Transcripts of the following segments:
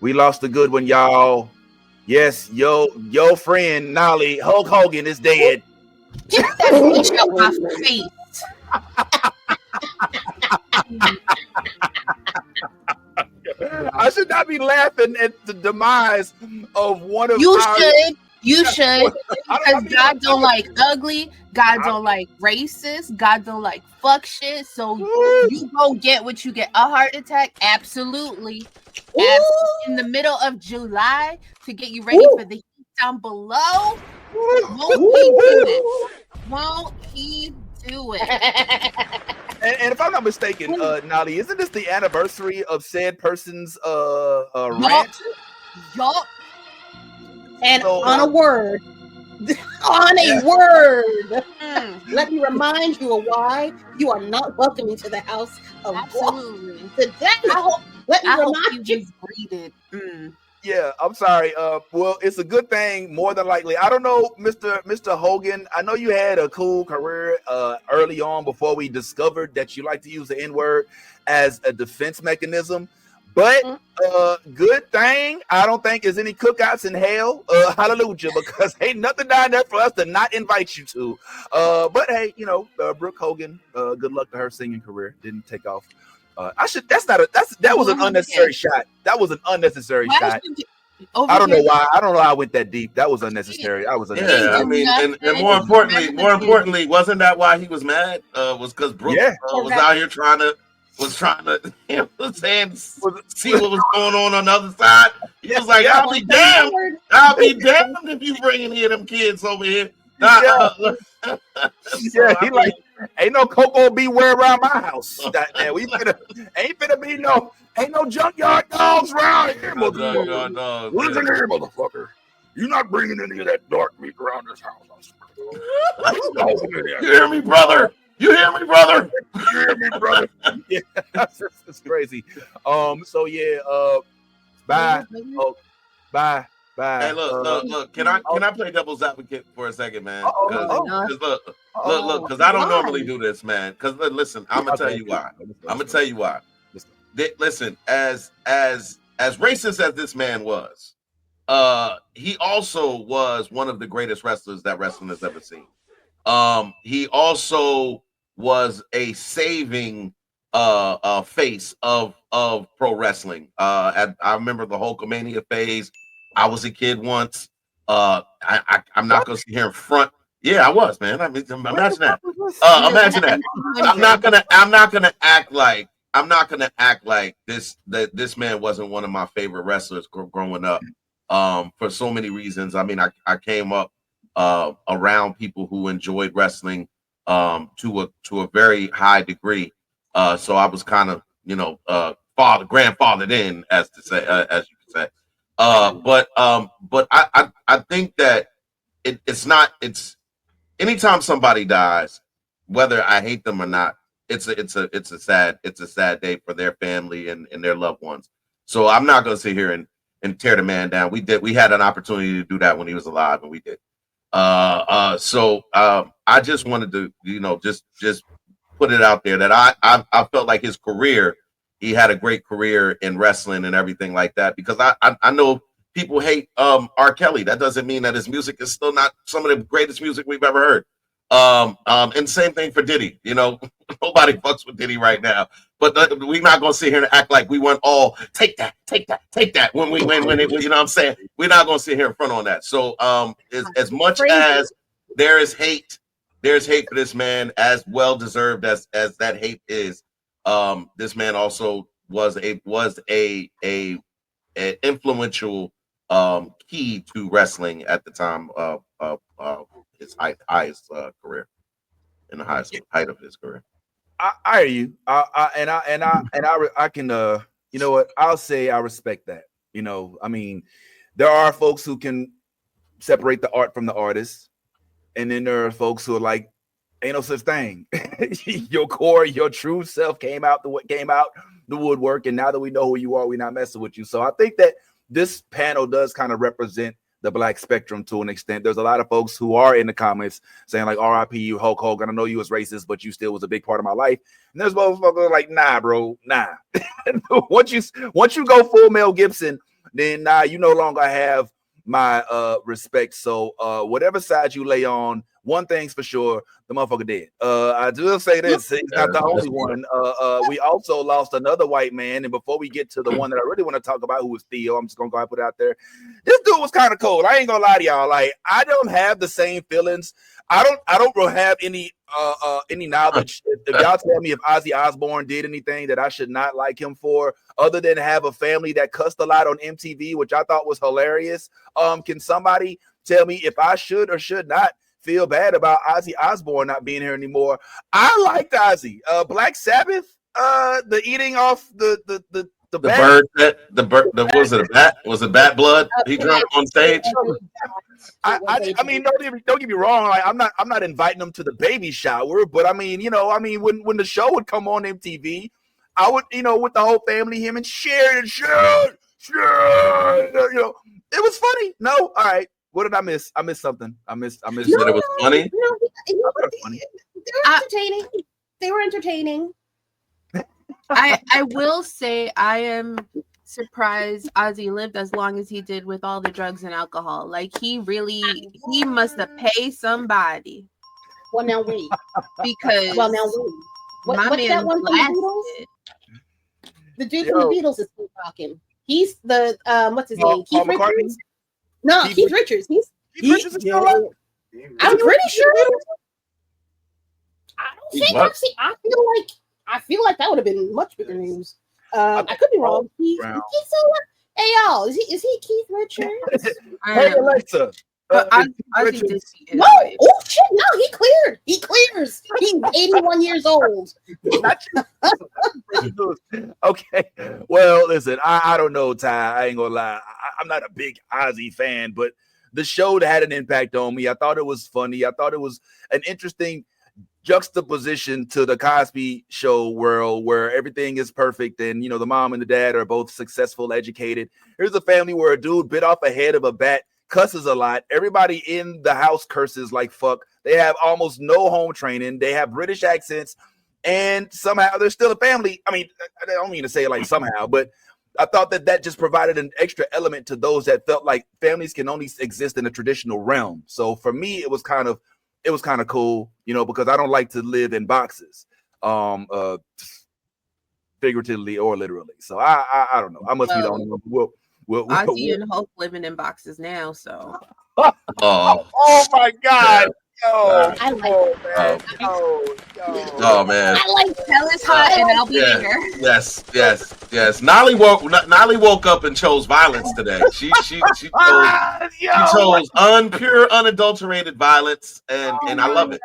We lost a good one, y'all. Yes, yo friend Nolly Hulk Hogan is dead. Get that bitch out my face. I should not be laughing at the demise of one of You our. should. You should. Because mean, God don't like ugly. God don't like racist. God don't like fuck shit. So you go get what you get. A heart attack? Absolutely. In the middle of July to get you ready for the heat down below. Won't he do it? Won't he do it? And if I'm not mistaken, Nolly, isn't this the anniversary of said person's rant? Yup. And on a word, let me remind you of why you are not welcoming to the house of Absolutely. Today, let me remind you. Greeted. Yeah, I'm sorry. Well, it's a good thing, more than likely. I don't know, Mr. Hogan. I know you had a cool career early on before we discovered that you like to use the N-word as a defense mechanism. But good thing I don't think there's any cookouts in hell. Hallelujah, because ain't nothing down there for us to not invite you to. But hey, Brooke Hogan, good luck to her singing career. Didn't take off. That was an unnecessary shot. That was an unnecessary shot. I don't know why. I don't know how I went that deep. That was unnecessary. I was unnecessary. Yeah, I mean, and more importantly, wasn't that why he was mad? Was because Brooke was out here trying to, you know what I'm saying, see what was going on the other side. He was like, I'll be damned if you bring any of them kids over here. He like, ain't no Coco Beware around my house. Man, ain't no junkyard dogs around here, motherfucker. Listen here, motherfucker. You're not bringing any of that dark meat around this house. You hear me, brother? You hear me, brother? You hear me, brother? Yeah, it's crazy. So yeah, bye. Oh, bye. Hey, look. Can I play devil's advocate for a second, man? Because because I don't normally do this, man. Because listen, I'm gonna tell you why. Listen, as racist as this man was, he also was one of the greatest wrestlers that wrestling has ever seen. He also was a saving face of pro wrestling. I remember the Hulkamania phase. I was a kid once. I'm not gonna sit here in front. Yeah, I was, man. I mean, imagine that. Imagine that. I'm not gonna act like this man wasn't one of my favorite wrestlers growing up. For so many reasons. I mean, I came up around people who enjoyed wrestling to a very high degree. So I was kind of, grandfathered in, as you could say. But I think that it's anytime somebody dies, whether I hate them or not, it's a sad day for their family and their loved ones. So I'm not gonna sit here and tear the man down. We had an opportunity to do that when he was alive, and we did. So I just wanted to, just put it out there that I felt like his career, he had a great career in wrestling and everything like that, because I know people hate R. Kelly. That doesn't mean that his music is still not some of the greatest music we've ever heard. And same thing for Diddy. Nobody fucks with Diddy right now. But we're not gonna sit here and act like we want all take that when it, you know what I'm saying? We're not gonna sit here in front on that. So as much as there's hate for this man, as well deserved as that hate is, this man also was a influential key to wrestling at the time of his highest career, in the height of his career. I hear you. I can you know what? I'll say I respect that. I mean, there are folks who can separate the art from the artist, and then there are folks who are like, ain't no such thing. Your core, your true self came out the woodwork, and now that we know who you are, we're not messing with you. So I think that this panel does kind of represent the black spectrum to an extent. There's a lot of folks who are in the comments saying like, R.I.P. you, Hulk Hogan. I know you was racist, but you still was a big part of my life. And there's folks like, nah, bro, nah. once you go full Mel Gibson, then nah, you no longer have my respect. So whatever side you lay on, one thing's for sure, the motherfucker dead. I will say this, he's not the only one. We also lost another white man, and before we get to the one that I really want to talk about, who was Theo, I'm just gonna go ahead and put it out there. This dude was kind of cold. I ain't gonna lie to y'all. Like, I don't have the same feelings. I don't have any knowledge. If y'all tell me if Ozzy Osbourne did anything that I should not like him for, other than have a family that cussed a lot on MTV, which I thought was hilarious, can somebody tell me if I should or should not feel bad about Ozzy Osbourne not being here anymore? I liked Ozzy. Black Sabbath, the eating off the bird, was it a bat? Was it bat blood he drank on stage? I mean, don't get me wrong. Like, I'm not inviting them to the baby shower, but I mean, when the show would come on MTV, I would, with the whole family, him and share, it was funny. No, all right. What did I miss? I missed something. I missed. You said it was funny. They were entertaining. I will say I am surprised Ozzy lived as long as he did with all the drugs and alcohol. Like, he must have paid somebody. Well, now wait. Because my what's man that one from the Beatles? The dude from the Beatles is still talking. He's the what's his name? Keith Richards. No, Keith Richards. Keith Richards is still alive? I'm pretty sure. I don't think I've seen. I feel like that would have been much bigger news. I could be wrong. He's so, hey y'all, is he Keith Richards? Hey Alexa. No, oh shit, no, he clears. He's 81 years old. Okay. Well, listen, I don't know, Ty. I ain't gonna lie. I'm not a big Ozzy fan, but the show had an impact on me. I thought it was funny. I thought it was an interesting juxtaposition to the Cosby Show world, where everything is perfect and the mom and the dad are both successful, educated. Here's a family where a dude bit off a head of a bat, cusses a lot. Everybody in the house curses like fuck. They have almost no home training. They have British accents, and somehow they're still a family. I mean, I don't mean to say it like somehow, but I thought that just provided an extra element to those that felt like families can only exist in a traditional realm. So for me, it was kind of cool, because I don't like to live in boxes, figuratively or literally. So I don't know. I must be the only one. Ozzy and Hope living in boxes now, so. Oh my God. I like Oh man! I like tell us hot and I'll be here. Yes. Nolly woke up and chose violence today. She chose pure, unadulterated violence, and I love it.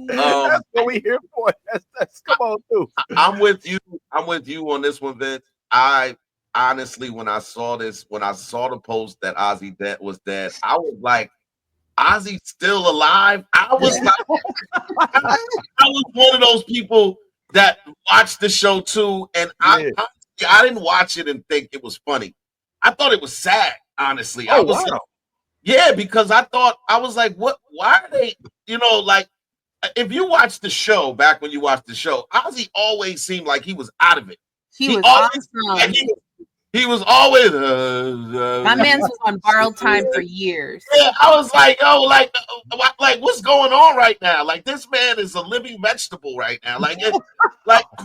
That's what we here for. That's come on through. I'm with you on this one, Vince. I honestly, when I saw the post that Ozzy was dead, I was like, Ozzy's still alive. I was one of those people that watched the show too, and I didn't watch it and think it was funny. I thought it was sad, honestly. Because I was like, what? Why are they? Like, if you watch the show back when you watched the show, Ozzy always seemed like he was out of it. He was awesome. He was always my man's was on borrowed time for years. Yeah, I was like, like what's going on right now? Like, this man is a living vegetable right now. Like, oh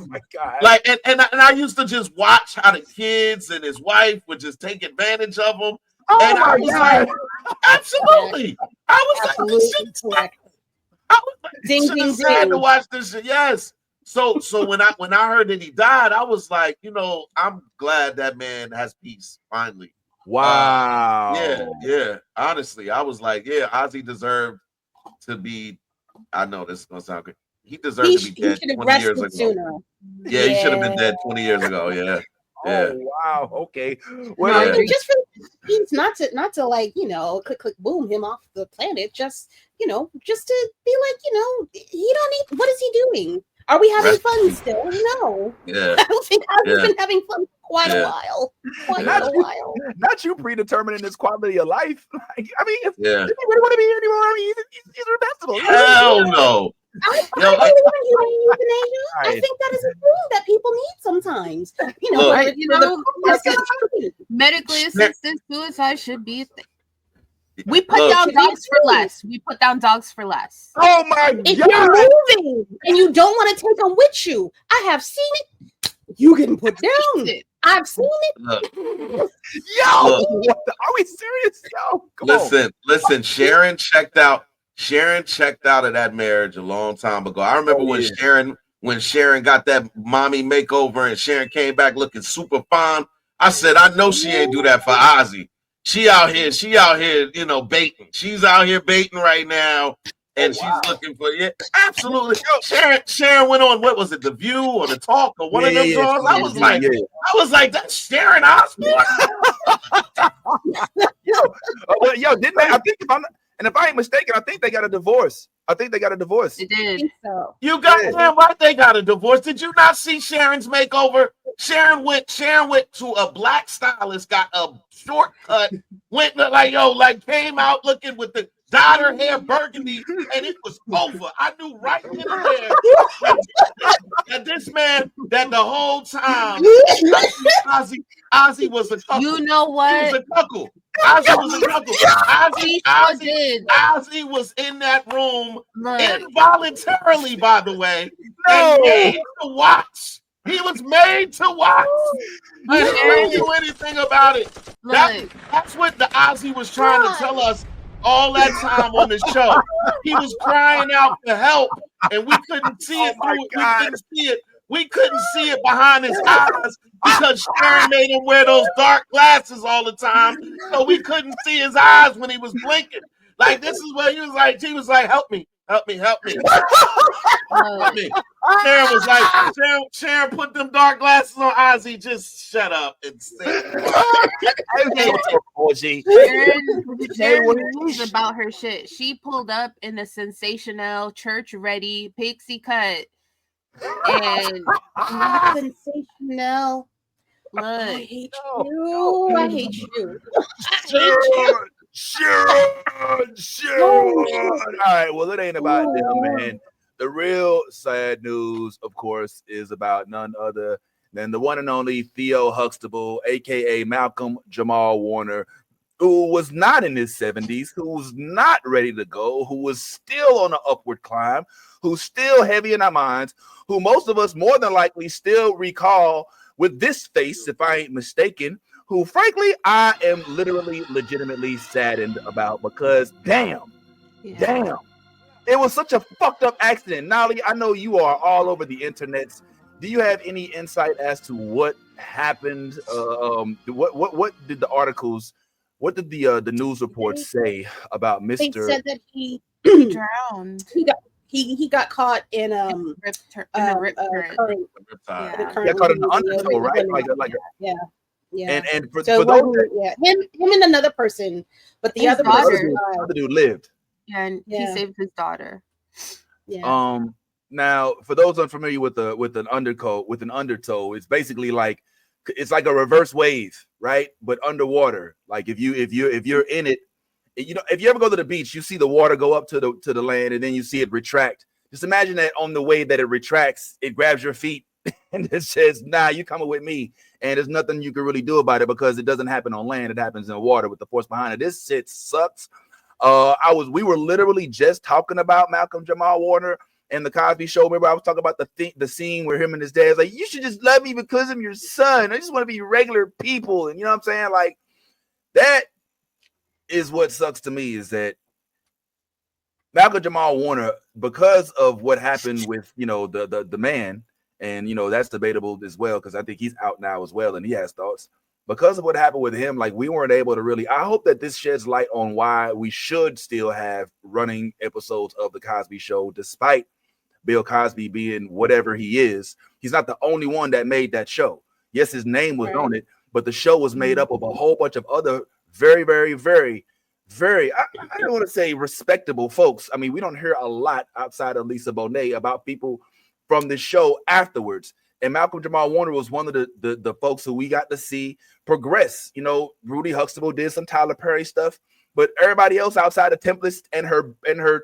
my God. Like, and I used to just watch how the kids and his wife would just take advantage of him. Oh and my God. Absolutely. I was like, this shit's ding, ding, sad to watch this shit. Yes. So when I heard that he died, I was like, I'm glad that man has peace finally. Wow. Yeah. Honestly, I was like, yeah, Ozzy deserved to be. I know this is gonna sound good. He deserved to be dead 20 years ago. Sooner. Yeah, he should have been dead 20 years ago. Yeah. Oh wow. Okay. Well, just for he's not to like click boom him off the planet. Just just to be like he don't need. What is he doing? Are we having fun still? No. Yeah. I don't think I've been having fun for quite a while. Not you predetermining his quality of life. Like, I mean, if you really want to be here anymore, I mean, he's a vegetable. Hell no. I believe in euthanasia. I think that is a thing that people need sometimes. Medically assisted suicide should be a thing. We put down dogs for less. We put down dogs for less. Oh my God! If you're moving and you don't want to take them with you, I have seen it. You getting put down. I've seen it. Yo, are we serious? Yo, listen. Sharon checked out of that marriage a long time ago. I remember when Sharon got that mommy makeover and Sharon came back looking super fine. I said, I know she ain't do that for Ozzy. She out here, baiting. She's out here baiting right now, and she's looking for absolutely. Sharon went on. What was it, The View or The Talk or one of them songs? I was like, that's Sharon Osbourne. yo, didn't they? I think if I ain't mistaken, I think they got a divorce. They did. You got damn right they got a divorce. Did you not see Sharon's makeover? Sharon went to a black stylist, got a shortcut, came out looking with the dyed her hair burgundy, and it was over. I knew right then and there that this man, that the whole time Ozzy was a couple. You know what? He was a couple. Ozzy was a couple. Ozzy was in that room involuntarily, by the way, and made to watch. He was made to watch. I didn't do anything about it. That's what the Ozzy was trying to tell us all that time on the show. He was crying out for help, and we couldn't see it. We couldn't see it behind his eyes because Sharon made him wear those dark glasses all the time, so we couldn't see his eyes when he was blinking. Like, this is what he was like. He was like, help me. Help me. Help me. Sharon was like, Sharon put them dark glasses on Ozzy. Just shut up and say Sharon was about her shit. She pulled up in a sensational, church-ready pixie cut. And sensational. Look, I hate you. I hate you. Sharon. All right, well, it ain't about them, man. The real sad news, of course, is about none other than the one and only Theo Huxtable, aka Malcolm Jamal Warner, who was not in his 70s, who was not ready to go, who was still on an upward climb, who's still heavy in our minds, who most of us more than likely still recall with this face, if I ain't mistaken, who frankly I am legitimately saddened about, because damn, it was such a fucked up accident. Nolly, I know you are all over the internets. Do you have any insight as to what happened? What did the articles, what did the news reports say about Mr. They said that he drowned. He got caught in a rip current. Yeah, caught in the undertow, right? Yeah. And for those him and another person, but the other dude lived. Yeah, and he saved his daughter. Yeah. Now, for those unfamiliar with an undertow, it's basically like, it's like a reverse wave, right? But underwater. Like if you're in it, if you ever go to the beach, you see the water go up to the land, and then you see it retract. Just imagine that on the way that it retracts, it grabs your feet and it says, "Nah, you coming with me." And there's nothing you can really do about it because it doesn't happen on land; it happens in the water with the force behind it. This shit sucks. We were literally just talking about Malcolm Jamal Warner and the Cosby Show. Remember, I was talking about the scene where him and his dad's like, "You should just love me because I'm your son. I just want to be regular people." And you know what I'm saying? Like, that is what sucks to me, is that Malcolm Jamal Warner, because of what happened with the man, and that's debatable as well, because I think he's out now as well and he has thoughts. Because of what happened with him, like, we weren't able to really. I hope that this sheds light on why we should still have running episodes of the Cosby Show, despite Bill Cosby being whatever he is. He's not the only one that made that show. Yes, his name was on it, but the show was made up of a whole bunch of other very, very, very, very, I don't want to say respectable folks. I mean, we don't hear a lot outside of Lisa Bonet about people from the show afterwards. And Malcolm Jamal Warner was one of the folks who we got to see progress. You know, Rudy Huxtable did some Tyler Perry stuff, but everybody else outside of Templest and her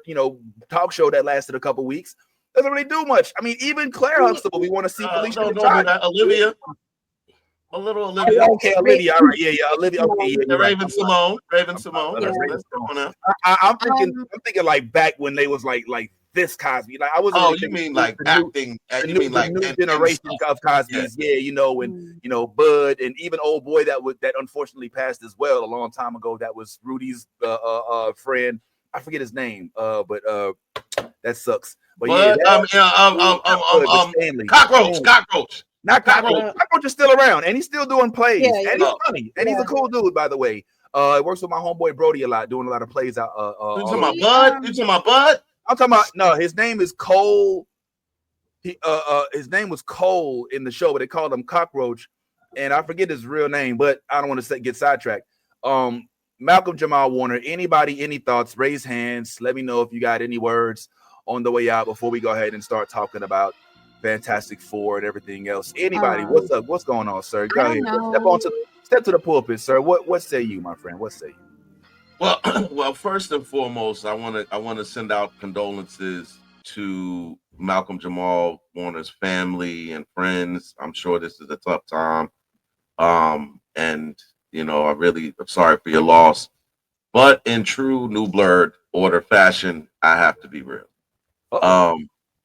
you know, talk show that lasted a couple weeks doesn't really do much. I mean, even Claire Huxtable, we want to see Felicia. Don't do that. Olivia. A little Olivia. Okay, Olivia. All right, yeah, Olivia. Okay, yeah, Raven Simone. Raven Simone. Let's go on now. I'm thinking like back when they was like this Cosby. Like I wasn't. Oh, you mean like acting? You mean like new generation of Cosby's? Yeah, you know, and you know, Bud, and even old boy that unfortunately passed as well a long time ago. That was Rudy's friend. I forget his name. But that sucks. But Cockroach. Not Cockroach. Cockroach is still around, and he's still doing plays. And he's funny, and he's a cool dude, by the way. He works with my homeboy Brody a lot, doing a lot of plays out. You talking about Bud? You talking about Bud? I'm talking about no. His name is Cole. His name was Cole in the show, but they called him Cockroach, and I forget his real name, but I don't want to get sidetracked. Malcolm Jamal Warner. Anybody? Any thoughts? Raise hands. Let me know if you got any words on the way out before we go ahead and start talking about Fantastic Four and everything else. Anybody? What's up? What's going on, sir? Go ahead. Step to the pulpit, sir. What say you, my friend? What say you? Well, first and foremost, I want to send out condolences to Malcolm Jamal Warner's family and friends. I'm sure this is a tough time. And you know, I'm sorry for your loss. But in true New Blerd order fashion, I have to be real.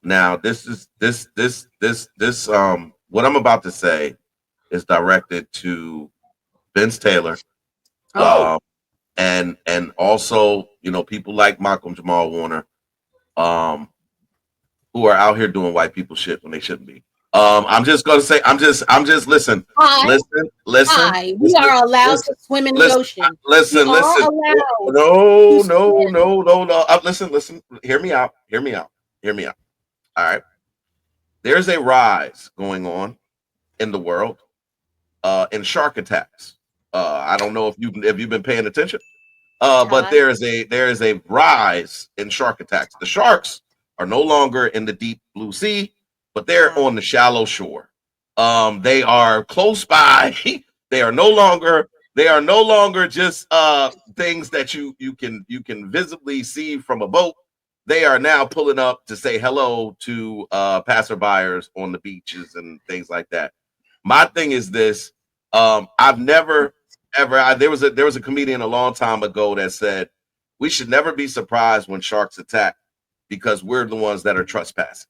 Now this what I'm about to say is directed to Vince Taylor. And also, you know, people like Malcolm Jamal Warner, who are out here doing white people shit when they shouldn't be. I'm just gonna say, listen. We are allowed to swim in the ocean. Listen. No. Listen. Hear me out. All right. There's a rise going on in the world in shark attacks. I don't know if you've been paying attention, but there is a rise in shark attacks. The sharks are no longer in the deep blue sea, but they're on the shallow shore. They are close by. They are no longer just things that you can visibly see from a boat. They are now pulling up to say hello to passerbyers on the beaches and things like that. My thing is this: I've never ever. There was a comedian a long time ago that said we should never be surprised when sharks attack because we're the ones that are trespassing.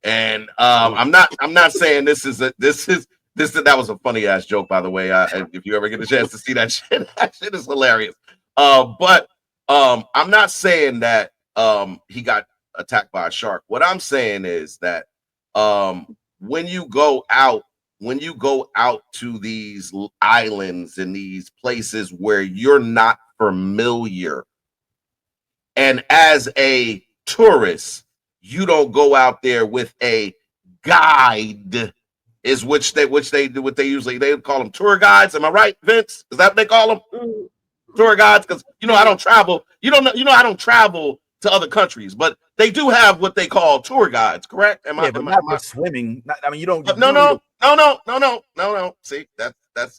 And I'm not saying that was a funny ass joke, by the way. If you ever get a chance to see that shit, that shit is hilarious. But I'm not saying that he got attacked by a shark. What I'm saying is that when you go out to these islands and these places where you're not familiar, and as a tourist, you don't go out there with a guide, is which they usually call them tour guides. Am I right, Vince? Is that what they call them? Tour guides? Because I don't travel. I don't travel to other countries, but they do have what they call tour guides, correct? Am I swimming? You don't. No. See,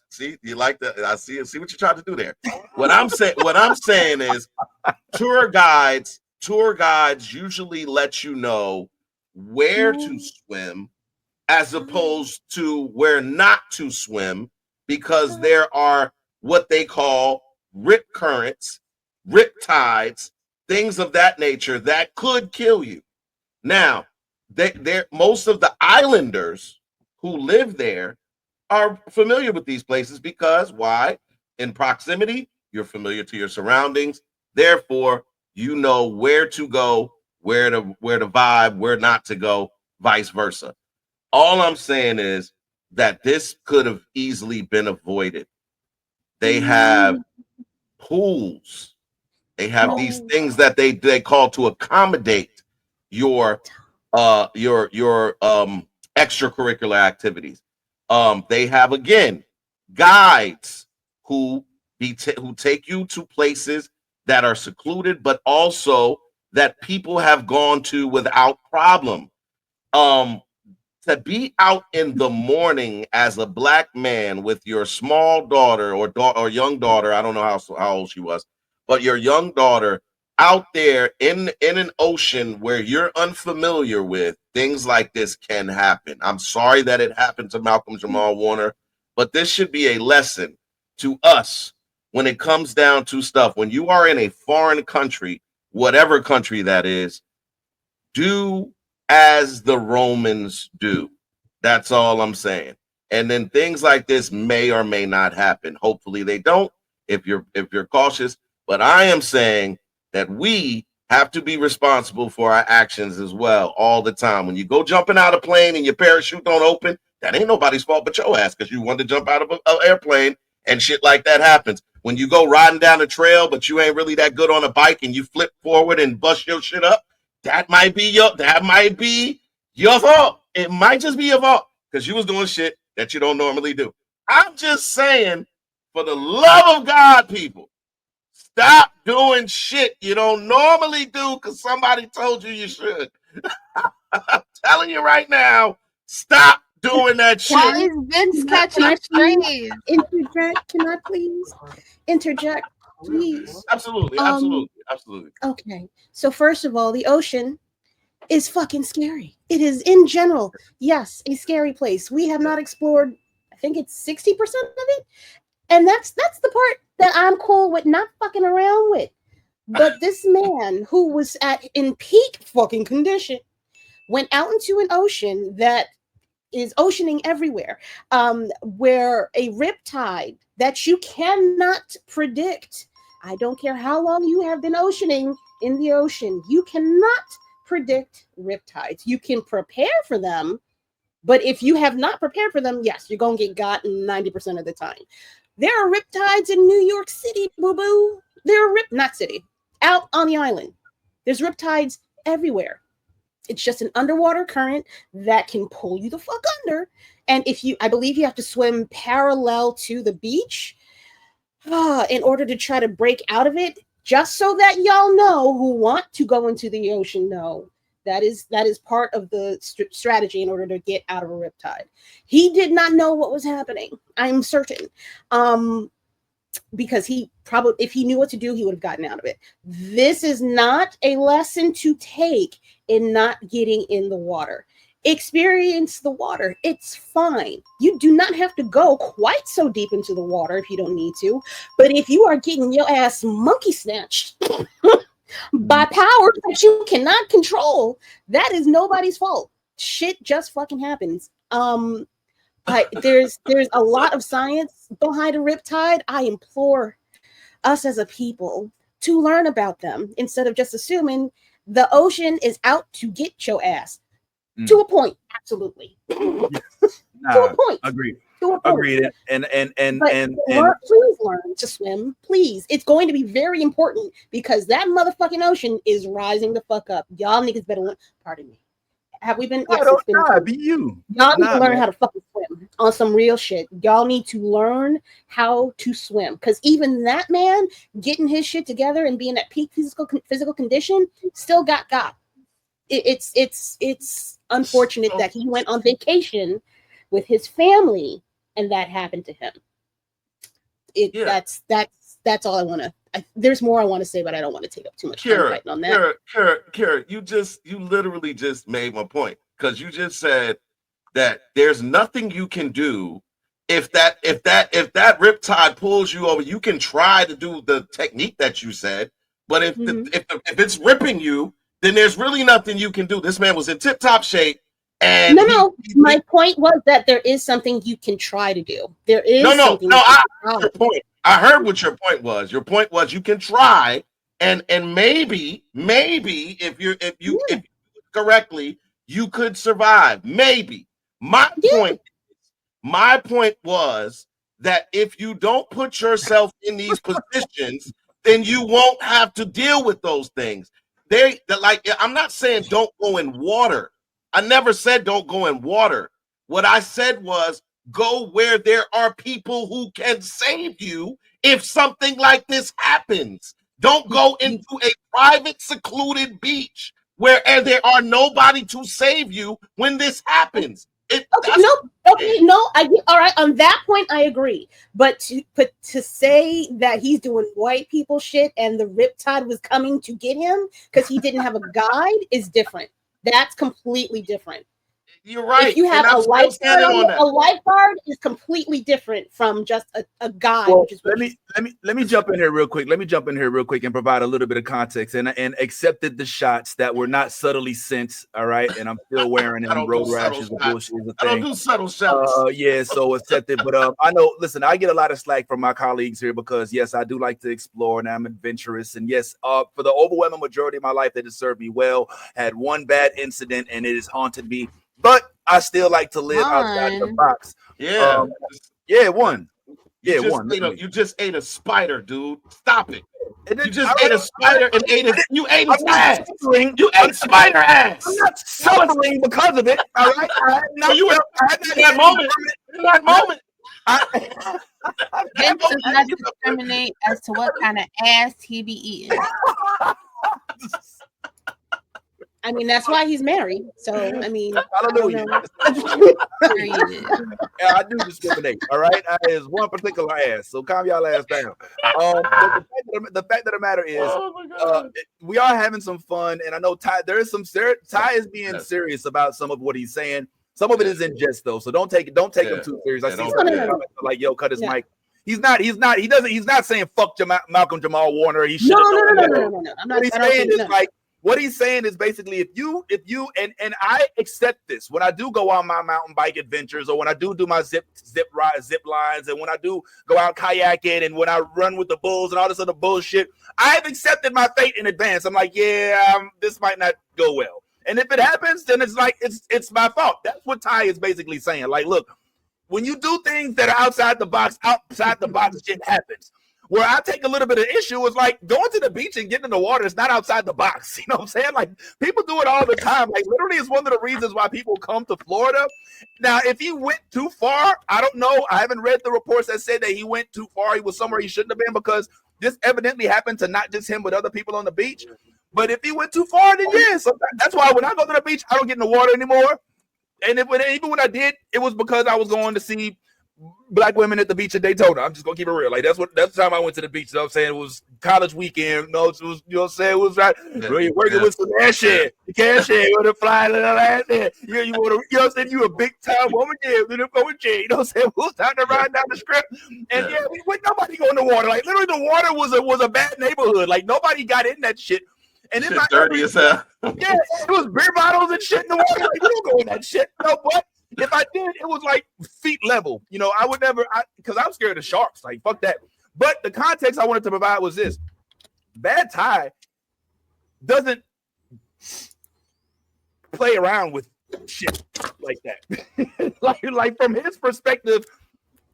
see, you like that? I see what you tried to do there. What I'm saying is, tour guides usually let you know where to swim, as opposed to where not to swim, because there are what they call rip currents, rip tides, things of that nature that could kill you. Now, most of the islanders who live there are familiar with these places because why? In proximity, you're familiar to your surroundings. Therefore, you know where to go, where to vibe, where not to go, vice versa. All I'm saying is that this could have easily been avoided. They have pools. They have these things that they call to accommodate your extracurricular activities. They have, again, guides who take you to places that are secluded, but also that people have gone to without problem. to be out in the morning as a black man with your small daughter or young daughter, I don't know how old she was, but your young daughter out there in an ocean where you're unfamiliar with, things like this can happen. I'm sorry that it happened to Malcolm Jamal Warner, but this should be a lesson to us when it comes down to stuff. When you are in a foreign country, whatever country that is, do as the Romans do. That's all I'm saying. And then things like this may or may not happen. Hopefully they don't if you're cautious. But I am saying that we have to be responsible for our actions as well all the time. When you go jumping out of a plane and your parachute don't open, that ain't nobody's fault but your ass, because you wanted to jump out of an airplane and shit like that happens. When you go riding down the trail but you ain't really that good on a bike and you flip forward and bust your shit up, that might be your fault. It might just be your fault because you was doing shit that you don't normally do. I'm just saying, for the love of God, people, stop doing shit you don't normally do because somebody told you should. I'm telling you right now, stop doing that shit. Why is Vince catching strays? Interject? Can I please interject? Please. Absolutely. Okay. So first of all, the ocean is fucking scary. It is in general, yes, a scary place. We have not explored, I think it's 60% of it. And that's the part that I'm cool with not fucking around with. But this man who was in peak fucking condition went out into an ocean that is oceaning everywhere, where a riptide that you cannot predict. I don't care how long you have been oceaning in the ocean. You cannot predict riptides. You can prepare for them, but if you have not prepared for them, yes, you're going to get gotten 90% of the time. There are riptides in New York City, boo-boo. There are not city, out on the island. There's riptides everywhere. It's just an underwater current that can pull you the fuck under. And I believe you have to swim parallel to the beach in order to try to break out of it, just so that y'all know who want to go into the ocean know that is part of the strategy in order to get out of a riptide. He did not know what was happening, I'm certain, because he probably, if he knew what to do, he would have gotten out of it. This is not a lesson to take in not getting in the water. Experience the water. It's fine. You do not have to go quite so deep into the water if you don't need to. But if you are getting your ass monkey snatched by powers that you cannot control, that is nobody's fault. Shit just fucking happens. There's a lot of science behind a riptide. I implore us as a people to learn about them instead of just assuming the ocean is out to get your ass. To a point, absolutely. To a point. Agreed. To a point. Agreed. And please learn to swim. Please. It's going to be very important because that motherfucking ocean is rising the fuck up. Y'all niggas better learn. Pardon me. Have we been? Yes, be you. Y'all need to learn how to fucking swim on some real shit. Y'all need to learn how to swim because even that man getting his shit together and being at peak physical condition still got. It's unfortunate that he went on vacation with his family and that happened to him. That's all I want to. There's more I want to say, but I don't want to take up too much time fighting on that. Kara, you literally just made my point because you just said that there's nothing you can do if that riptide pulls you over. You can try to do the technique that you said, but if it's ripping you, then there's really nothing you can do. This man was in tip-top shape. And my point was that there is something you can try to do. There is I heard your point. I heard what your point was. Your point was you can try, and maybe if you correctly, you could survive. Maybe. My point was that if you don't put yourself in these positions, then you won't have to deal with those things. I'm not saying don't go in water. I never said don't go in water. What I said was go where there are people who can save you if something like this happens. Don't go into a private, secluded beach where there are nobody to save you when this happens. All right. On that point, I agree. But to say that he's doing white people shit and the Riptide was coming to get him because he didn't have a guide is different. That's completely different. You're right. If you have a lifeguard, a lifeguard is completely different from just a guide. Well, let me jump in here real quick. And provide a little bit of context. And accepted the shots that were not subtly sent. All right, and I'm still wearing them. Road rashes and bullshit is a thing. I don't do subtle shots. Yeah, so accepted. But I know. Listen, I get a lot of slack from my colleagues here because yes, I do like to explore and I'm adventurous. And yes, for the overwhelming majority of my life, that has served me well. Had one bad incident and it has haunted me. But I still like to live outside the box. Yeah. One. Yeah, You just ate a spider, dude. Stop it. You just ate a spider and you ate its ass. You ate spider ass. I'm not suffering because of it. All right. You were in that moment. Vince does not discriminate as to what kind of ass he be eating. I mean, that's why he's married. So, I mean, hallelujah. Yeah, I do discriminate. All right, is one particular ass. So calm y'all ass down. The fact of the matter is, we are having some fun, and I know Ty. There is some. Ty is being serious about some of what he's saying. Some of it is in jest, though. So don't take him too serious. I see some like, yo, cut his mic. He's not saying fuck Malcolm Jamal Warner. He should. No. I'm not. What he's saying is like. What he's saying is basically if you and I accept this when I do go on my mountain bike adventures or when I do my zip lines and when I do go out kayaking and when I run with the bulls and all this other bullshit, I've accepted my fate in advance. I'm like, this might not go well. And if it happens, then it's like it's my fault. That's what Ty is basically saying. Like, look, when you do things that are outside the box shit happens. Where I take a little bit of issue is like going to the beach and getting in the water is not outside the box. You know what I'm saying? Like people do it all the time. Like literally it's one of the reasons why people come to Florida. Now, if he went too far, I don't know. I haven't read the reports that said that he went too far. He was somewhere he shouldn't have been because this evidently happened to not just him, but other people on the beach. But if he went too far, then yes. That's why when I go to the beach, I don't get in the water anymore. And even when I did, it was because I was going to see black women at the beach in Daytona. I'm just gonna keep it real. Like that's the time I went to the beach. You know what I'm saying? It was college weekend. No, it was, you know what I'm saying? It was right. You're working with some ass shit. You can't share with a fly little ass there. You want to, you know what I'm saying? You a big time woman, you know what I'm saying? We was time to ride down the strip. And we nobody go in the water. Like literally the water was a bad neighborhood. Like nobody got in that shit. And shit dirty as hell. Yeah, it was beer bottles and shit in the water. Like, you don't go in that shit. No, but if I did, it was like feet level. You know, I would never, because I'm scared of sharks. Like, fuck that. But the context I wanted to provide was this. Bad Ty doesn't play around with shit like that. like from his perspective,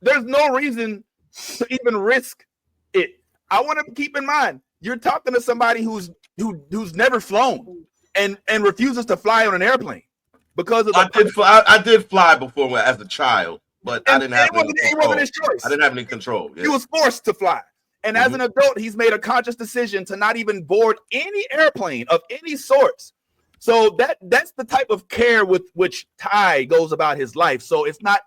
there's no reason to even risk it. I want to keep in mind, you're talking to somebody who's never flown and refuses to fly on an airplane. Because of I did fly before as a child, but I didn't have any control. Wasn't his choice. I didn't have any control. He was forced to fly. And as an adult, he's made a conscious decision to not even board any airplane of any sorts. So that's the type of care with which Ty goes about his life. So it's not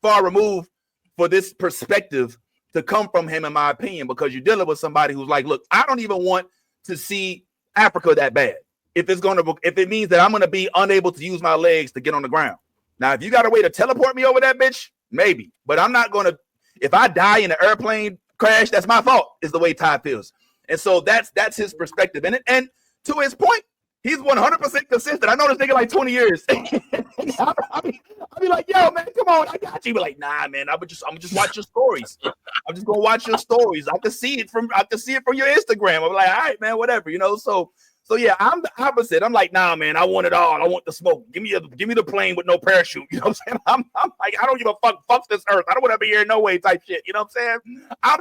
far removed for this perspective to come from him, in my opinion, because you're dealing with somebody who's like, look, I don't even want to see Africa that bad. If it means that I'm going to be unable to use my legs to get on the ground. Now, if you got a way to teleport me over that bitch, maybe. But I'm not going to, if I die in an airplane crash, that's my fault, is the way Ty feels. And so that's his perspective. And to his point, he's 100% consistent. I know this nigga like 20 years. I'll be like, yo, man, come on, I got you. Be like, nah, man, I'm just watch your stories. I'm just gonna watch your stories. I can see it from your Instagram. I'm like, all right, man, whatever, you know. So yeah, I'm the opposite. I'm like, nah, man, I want it all. I want the smoke. Give me the plane with no parachute. You know what I'm saying? I'm like, I don't give a fuck this earth. I don't want to be here no way type shit. You know what I'm saying? I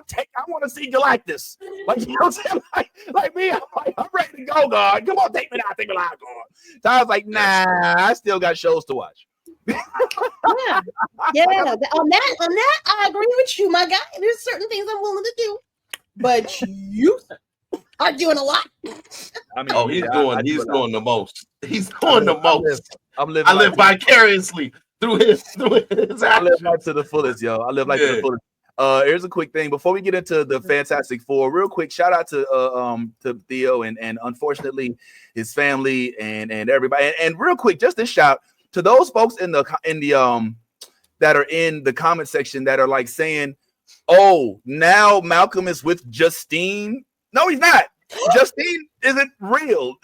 want to see Galactus. Like, you know what I'm saying? Like me, I'm ready to go, God. Come on, take me out, God. So I was like, nah, I still got shows to watch. yeah. On that, I agree with you, my guy. There's certain things I'm willing to do, but you are doing a lot. I mean, he's doing the most. He's doing the most. I live vicariously through his actions. I live life to the fullest, yo. I live life to the fullest. Here's a quick thing before we get into the Fantastic Four. Real quick, shout out to Theo and unfortunately his family and everybody. And real quick, just a shout to those folks in the that are in the comment section that are like saying, "Oh, now Malcolm is with Justine." No, he's not. Justine isn't real.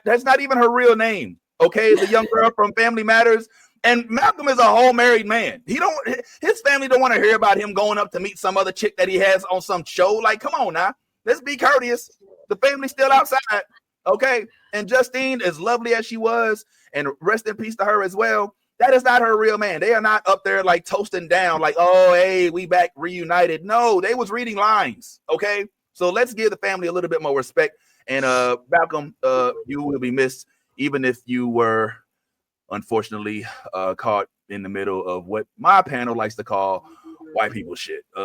That's not even her real name. Okay, the young girl from Family Matters. And Malcolm is a whole married man. His family don't want to hear about him going up to meet some other chick that he has on some show. Like, come on now, let's be courteous. The family's still outside, okay? And Justine, as lovely as she was, and rest in peace to her as well, that is not her real man. They are not up there like toasting down, like, oh, hey, we back reunited. No, they was reading lines, okay? So let's give the family a little bit more respect. And Malcolm, you will be missed, even if you were unfortunately caught in the middle of what my panel likes to call white people shit.